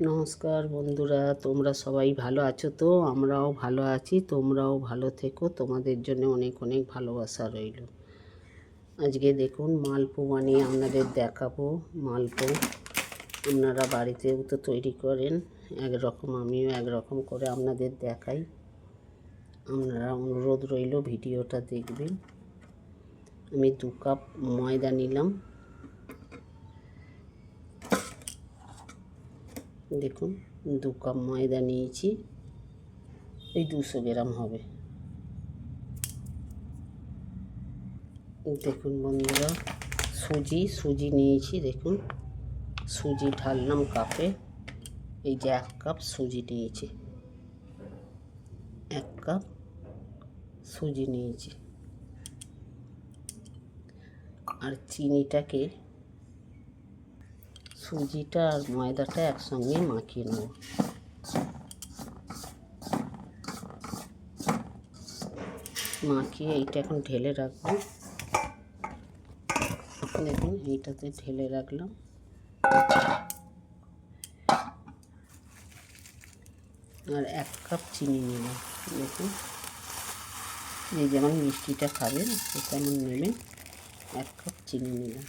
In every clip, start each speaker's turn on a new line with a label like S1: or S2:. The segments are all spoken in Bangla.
S1: নমস্কার বন্ধুরা, তোমরা সবাই ভালো আছো তো? আমরাও ভালো আছি, তোমরাও ভালো থেকো। তোমাদের জন্য অনেক অনেক ভালোবাসা রইল। আজকে দেখুন মালপো বানিয়ে আপনাদের দেখাবো। মালপো আপনারা বাড়িতেও তো তৈরি করেন একরকম, আমিও একরকম করে আপনাদের দেখাই। আপনারা অনুরোধ রইল ভিডিওটা দেখবেন। আমি 2 কাপ ময়দা নিলাম। দেখুন 2 কাপ ময়দা নিয়েছি, এই 200 গ্রাম হবে। দেখুন বন্ধুরা, সুজি নিয়েছি। দেখুন সুজি ঢাললাম কাপে। এই যে 1 কাপ সুজি নিয়েছি, 1 কাপ সুজি নিয়েছি। আর চিনিটাকে, সুজিটা আর ময়দাটা একসঙ্গে মাখিয়ে নেব। মাখিয়ে এইটা এখন ঢেলে রাখবো। দেখুন এইটাতে ঢেলে রাখলাম। আর 1 কাপ চিনি নিলাম। দেখুন যে যেমন মিষ্টিটা খাবেন সে তেমন নেবেন। 1 কাপ চিনি নিলাম।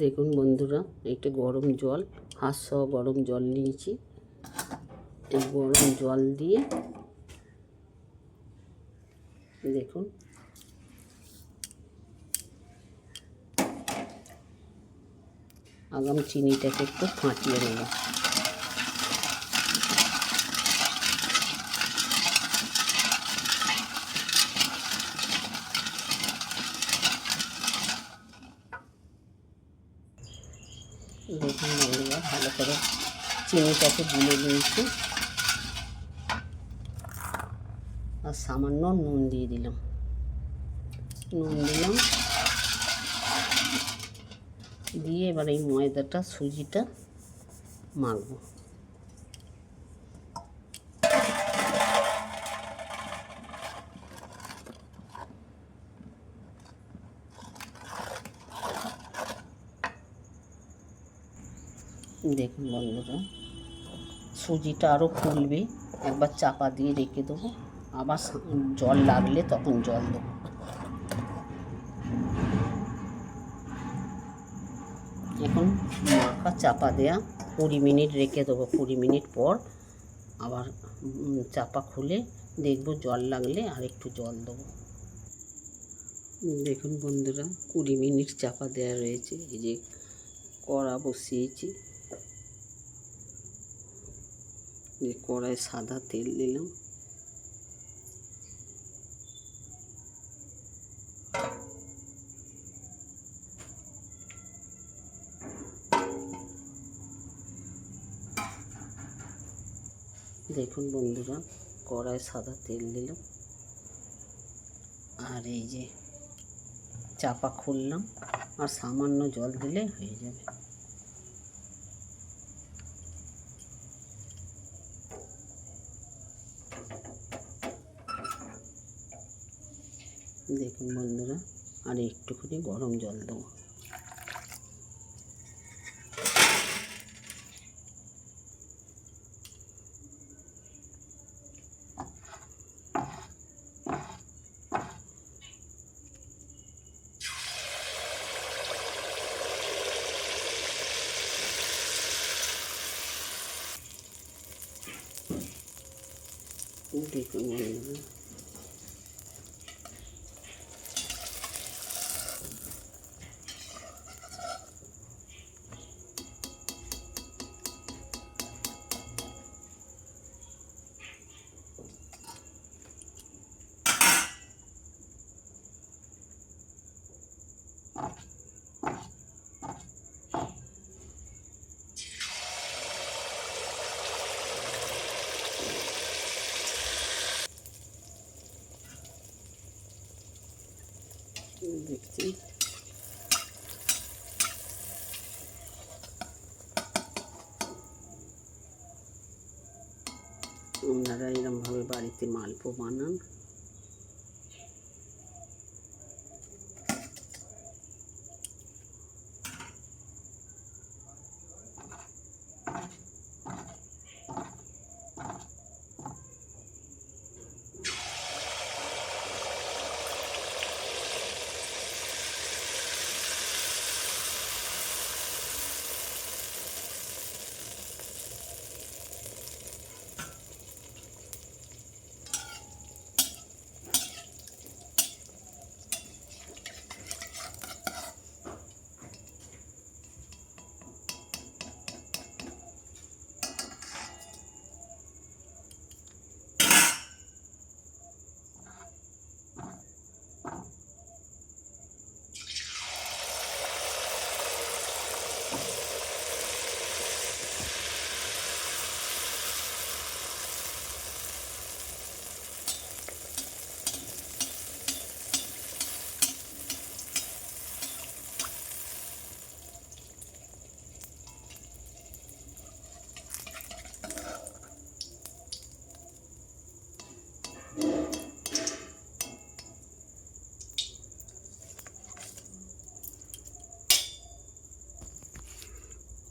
S1: দেখুন বন্ধুরা, এইটা গরম জল, হাত সহ গরম জল নিয়েছি। এই গরম জল দিয়ে দেখুন আগাম চিনিটাকে একটু ফাটিয়ে নেব। দেখুন বন্ধুরা, ভালো করে চিনিটাকে গুলে নিয়েছি। আর সামান্য নুন দিয়ে দিলাম। দিয়ে এবার এই ময়দাটা সুজিটা মাখবো। দেখুন বন্ধুরা, সুজিটা আরও ফুলবে। একবার চাপা দিয়ে রেখে দেবো, আবার জল লাগলে তখন জল দেবো। এখন মাখা চাপা দেয়া 20 মিনিট রেখে দেবো। 20 মিনিট পর আবার চাপা খুলে দেখব জল লাগলে আর একটু জল দেবো। দেখুন বন্ধুরা, 20 মিনিট চাপা দেওয়া রয়েছে। এই যে কড়া বসিয়েছি, যে কড়ায় সাদা তেল দিলাম। দেখুন বন্ধুরা, কড়ায় সাদা তেল দিলাম। আর এই যে চাপা খুললাম, আর সামান্য জল দিলে হয়ে যাবে। দেখুন বন্ধুরা, আর একটুখানি গরম জল দেবো। দেখুন বন্ধুরা, দেখছি আপনারা এরকমভাবে বাড়িতে মালপো বানান।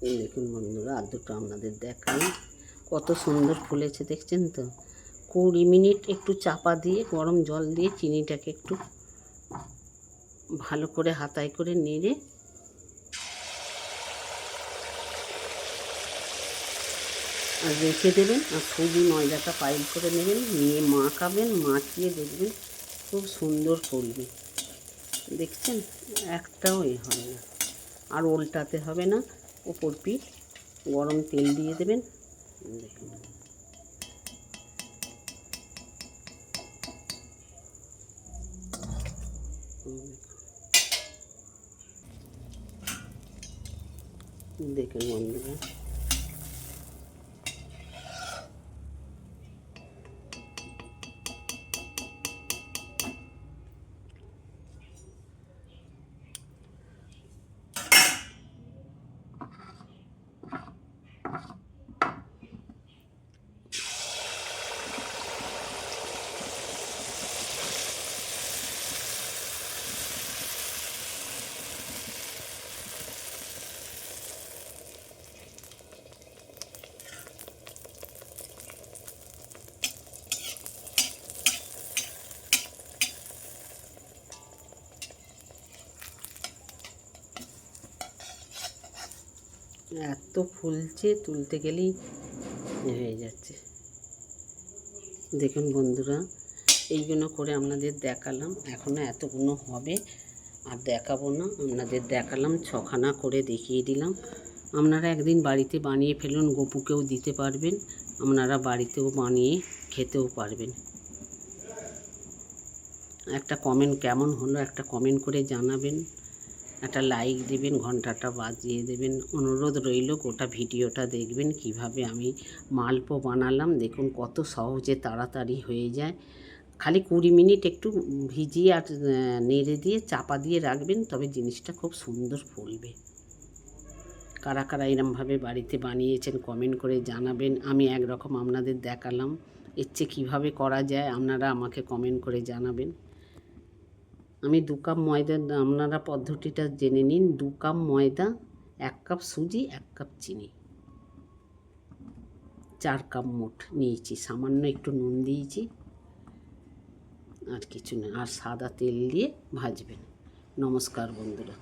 S1: দেখুন বন্ধুরা, আর দুটো আপনাদের দেখাই, কত সুন্দর ফুলেছে দেখছেন তো। 20 মিনিট একটু চাপা দিয়ে গরম জল দিয়ে চিনিটাকে একটু ভালো করে হাতায় করে নেড়ে আর রেখে দেবেন। আর সুজি ময়দাটা পাইল করে নেবেন, নিয়ে মাখাবেন, মাখিয়ে দেখবেন খুব সুন্দর ফুলবে। দেখছেন, একটাও হয় না। আর উল্টাতে হবে না, ওপর পিঠ গরম তেল দিয়ে দেবেন। দেখুন দেখুন বন্ধুরা, এত ফুলছে, তুলতে গেলেই হয়ে যাচ্ছে। দেখুন বন্ধুরা, এইগুলো করে আপনাদের দেখালাম, এখনও এতগুলো হবে আর দেখাবো না, আপনাদের দেখালাম, 6খানা করে দেখিয়ে দিলাম। আপনারা একদিন বাড়িতে বানিয়ে ফেলুন, গপুকেও দিতে পারবেন, আপনারা বাড়িতেও বানিয়ে খেতেও পারবেন। একটা কমেন্ট কেমন হলো একটা কমেন্ট করে জানাবেন, একটা লাইক দেবেন, ঘন্টাটা বাজিয়ে দেবেন। অনুরোধ রইল গোটা ভিডিওটা দেখবেন কিভাবে আমি মালপো বানালাম। দেখুন কত সহজে তাড়াতাড়ি হয়ে যায়। খালি 20 মিনিট একটু ভিজিয়ে আর নেড়ে দিয়ে চাপা দিয়ে রাখবেন, তবে জিনিসটা খুব সুন্দর ফুলবে। কারা কারা এরমভাবে বাড়িতে বানিয়েছেন কমেন্ট করে জানাবেন। আমি একরকম আপনাদের দেখালাম, এর চেয়ে কীভাবে করা যায় আপনারা আমাকে কমেন্ট করে জানাবেন। আমি 2 কাপ ময়দা, আপনারা পদ্ধতিটা জেনে নিন। 2 কাপ ময়দা, 1 কাপ সুজি, 1 কাপ চিনি, 4 কাপ মোট নিয়েছি। সামান্য একটু নুন দিয়েছি, আর কিছু না। আর সাদা তেল দিয়ে ভাজবেন। নমস্কার বন্ধুরা।